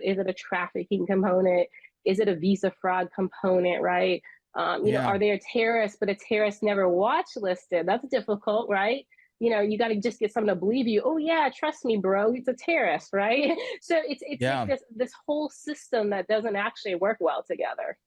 Is it a trafficking component? Is it a visa fraud component, right? Are they a terrorist, but a terrorist never watch listed? That's difficult, right? You got to just get someone to believe you. Oh yeah, trust me, bro. He's a terrorist, right? So it's like this whole system that doesn't actually work well together.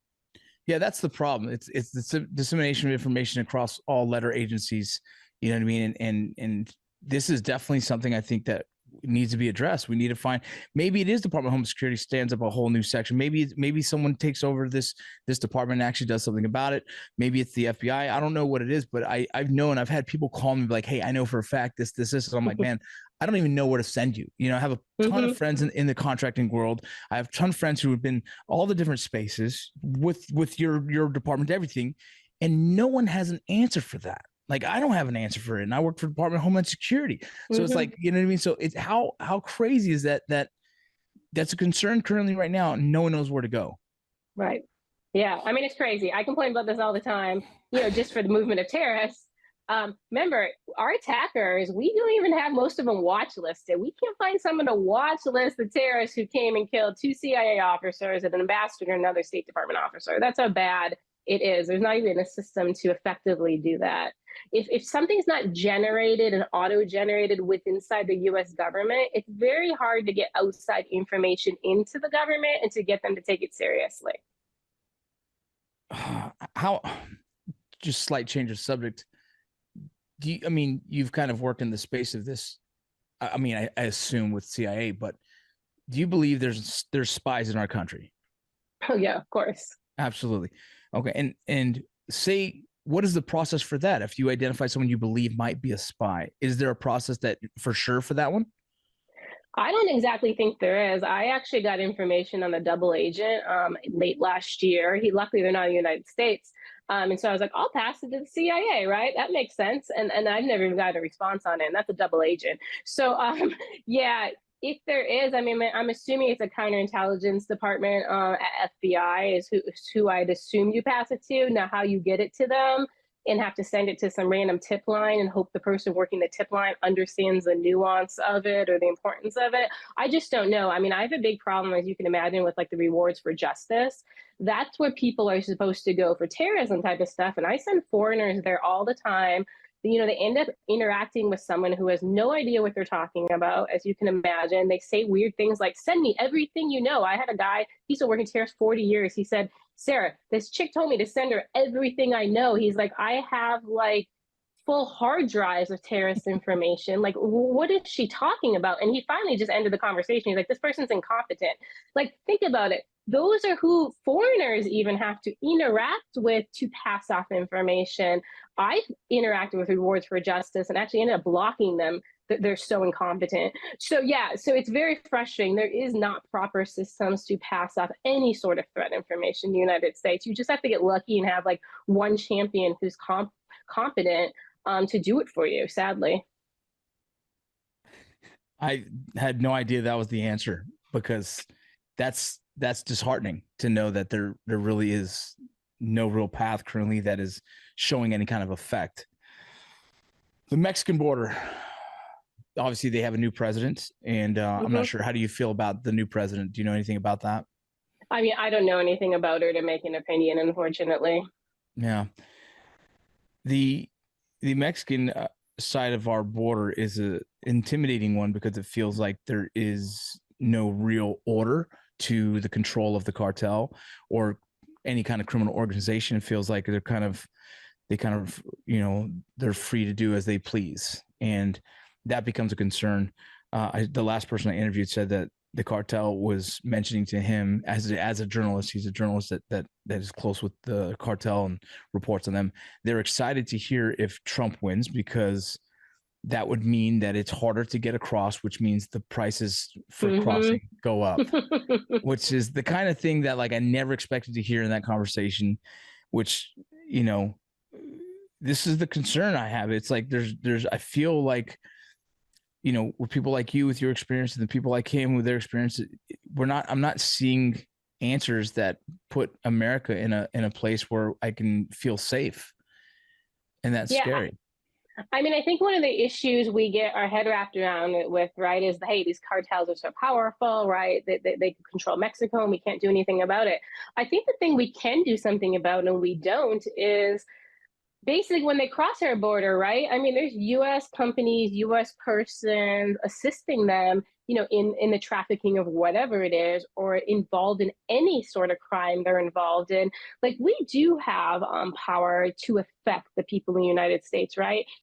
Yeah, that's the problem. It's the dissemination of information across all letter agencies. You know what I mean? And this is definitely something I think that needs to be addressed. We need to find, maybe it is Department of Homeland Security stands up a whole new section. Maybe someone takes over this department and actually does something about it. Maybe it's the FBI. I don't know what it is, but I've had people call me like, hey, I know for a fact this. So I'm like, man, I don't even know where to send you. I have a ton of friends in the contracting world. I have a ton of friends who have been all the different spaces with your department, everything. And no one has an answer for that. Like, I don't have an answer for it. And I work for the Department of Homeland Security. So it's like, you know what I mean? So it's how crazy is that's a concern currently right now. No one knows where to go. Right. Yeah. I mean, it's crazy. I complain about this all the time, just for the movement of terrorists. Remember, our attackers, we don't even have most of them watch listed. We can't find someone to watch list the terrorists who came and killed 2 CIA officers and an ambassador and another State Department officer. That's how bad it is. There's not even a system to effectively do that. If something's not generated and auto-generated inside the U.S. government, it's very hard to get outside information into the government and to get them to take it seriously. How, just slight change of subject. You've kind of worked in the space of this. I assume with CIA, but do you believe there's spies in our country? Oh yeah, of course. Absolutely. Okay. And say, what is the process for that? If you identify someone you believe might be a spy, is there a process that for sure for that one? I don't exactly think there is. I actually got information on a double agent late last year. Luckily, they're not in the United States. And so I was like, I'll pass it to the CIA, right? That makes sense. And I've never even got a response on it. And that's a double agent. So yeah, if there is, I'm assuming it's a counterintelligence department at FBI is who I'd assume you pass it to. Now, how you get it to them and have to send it to some random tip line and hope the person working the tip line understands the nuance of it or the importance of it, I just don't know. I have a big problem, as you can imagine, with like the rewards for justice. That's where people are supposed to go for terrorism type of stuff. And I send foreigners there all the time. They end up interacting with someone who has no idea what they're talking about, as you can imagine. They say weird things like, send me everything you know. I had a guy, he's been working terrorists 40 years. He said, Sarah, this chick told me to send her everything I know. He's like, I have like full hard drives of terrorist information. Like, what is she talking about? And he finally just ended the conversation. He's like, this person's incompetent. Like, think about it. Those are who foreigners even have to interact with to pass off information. I've interacted with rewards for justice and actually ended up blocking them. They're so incompetent. So yeah, so it's very frustrating. There is not proper systems to pass off any sort of threat information in the United States. You just have to get lucky and have like one champion who's competent to do it for you, sadly. I had no idea that was the answer, because that's disheartening to know that there really is no real path currently that is showing any kind of effect. The Mexican border, obviously they have a new president, and I'm not sure. How do you feel about the new president? Do you know anything about that? I don't know anything about her to make an opinion, unfortunately. Yeah. The Mexican side of our border is a intimidating one, because it feels like there is no real order to the control of the cartel or any kind of criminal organization. It feels like they're kind of, they're free to do as they please. And that becomes a concern. The last person I interviewed said that the cartel was mentioning to him as a journalist. He's a journalist that is close with the cartel and reports on them. They're excited to hear if Trump wins, because that would mean that it's harder to get across, which means the prices for crossing go up, which is the kind of thing that like I never expected to hear in that conversation, which, this is the concern I have. It's like I feel like, with people like you with your experience and the people like him with their experience, I'm not seeing answers that put America in a place where I can feel safe. And that's scary. I mean, I think one of the issues we get our head wrapped around it with, right, is hey, these cartels are so powerful, right? They can control Mexico and we can't do anything about it. I think the thing we can do something about and we don't is basically when they cross our border, right? I mean, there's U.S. companies, U.S. persons assisting them, in the trafficking of whatever it is, or involved in any sort of crime they're involved in. Like we do have power to affect the people in the United States, right?